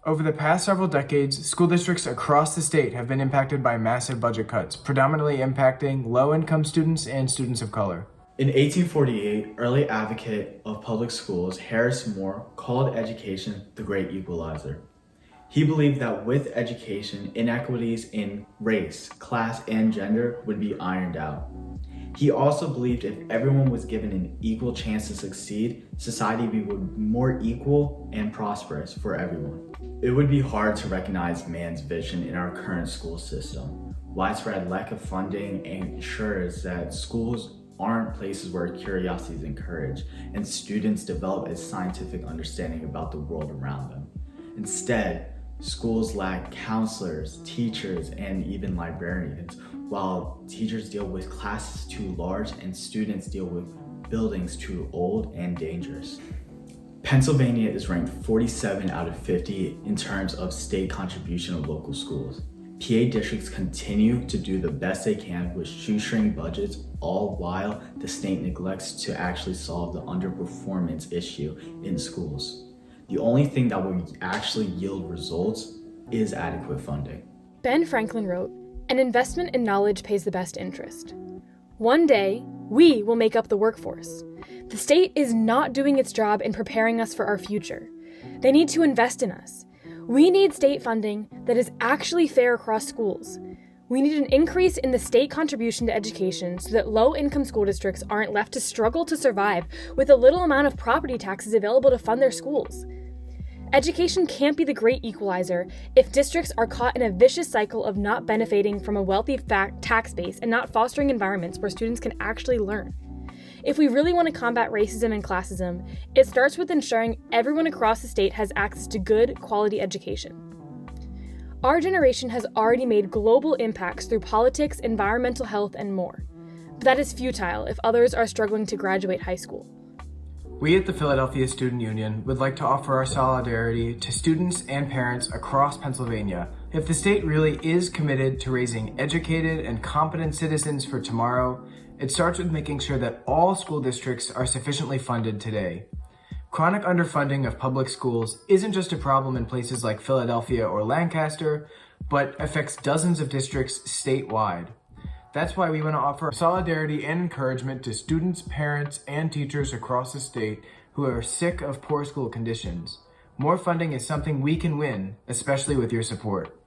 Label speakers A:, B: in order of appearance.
A: Over the past several decades, school districts across the state have been impacted by massive budget cuts, predominantly impacting low-income students and students of color.
B: In 1848, early advocate of public schools, Harris Moore called education the great equalizer. He believed that with education, inequities in race, class, and gender would be ironed out. He also believed if everyone was given an equal chance to succeed, society would be more equal and prosperous for everyone. It would be hard to recognize man's vision in our current school system. Widespread lack of funding ensures that schools aren't places where curiosity is encouraged and students develop a scientific understanding about the world around them. Instead, schools lack counselors, teachers, and even librarians, while teachers deal with classes too large and students deal with buildings too old and dangerous. Pennsylvania is ranked 47 out of 50 in terms of state contribution of local schools. PA districts continue to do the best they can with shoestring budgets, all while the state neglects to actually solve the underperformance issue in schools. The only thing that will actually yield results is adequate funding.
C: Ben Franklin wrote, "An investment in knowledge pays the best interest. One day, we will make up the workforce. The state is not doing its job in preparing us for our future. They need to invest in us. We need state funding that is actually fair across schools. We need an increase in the state contribution to education so that low-income school districts aren't left to struggle to survive with a little amount of property taxes available to fund their schools. Education can't be the great equalizer if districts are caught in a vicious cycle of not benefiting from a wealthy tax base and not fostering environments where students can actually learn. If we really want to combat racism and classism, it starts with ensuring everyone across the state has access to good, quality education. Our generation has already made global impacts through politics, environmental health, and more. But that is futile if others are struggling to graduate high school.
A: We at the Philadelphia Student Union would like to offer our solidarity to students and parents across Pennsylvania. If the state really is committed to raising educated and competent citizens for tomorrow, it starts with making sure that all school districts are sufficiently funded today. Chronic underfunding of public schools isn't just a problem in places like Philadelphia or Lancaster, but affects dozens of districts statewide. That's why we want to offer solidarity and encouragement to students, parents, and teachers across the state who are sick of poor school conditions. More funding is something we can win, especially with your support.